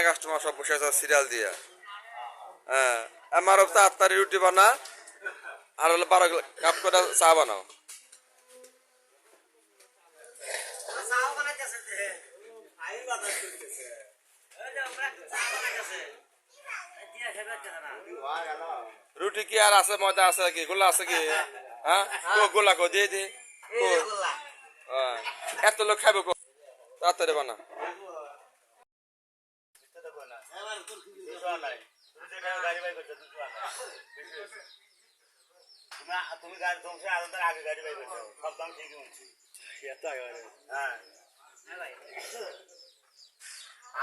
Customer সব বসে আছে সিরিয়াল দিয়া। হ্যাঁ, আমার তো 8 রুটি বানা আর হলো 12 কাপ করে চা বানাও। রুটি কি আর আছে, ময়দা আছে কি, গোলা আছে কি? হ্যাঁ, গোলা কো দিয়ে দে। এত লোক খাইব, তাড়াতাড়ি বানা। তুমি গাড়ি তোমার আগে গাড়ি বাই করছো, সব দাম ঠিকই বলছি।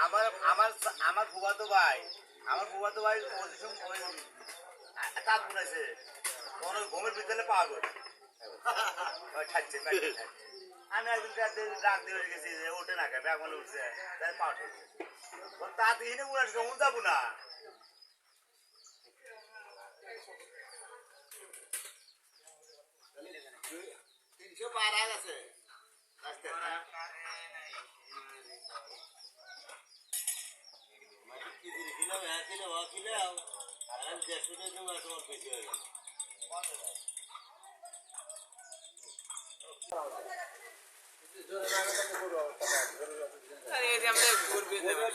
আমার আমার আমার ফুফাতো ভাই, ওই তাঁত বুনেছে, ঘুমের ভিতরে পাওয়া গেল খাচ্ছে। আমি একদিন ডাক দিয়ে গেছি, ওঠে না খাবে, এখন উঠছে, তাই পা উঠে তাঁত হিনে বুনেছে, কখন যাবো না।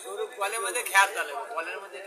গরুর কলের মধ্যে খেয়াল, বলের মধ্যে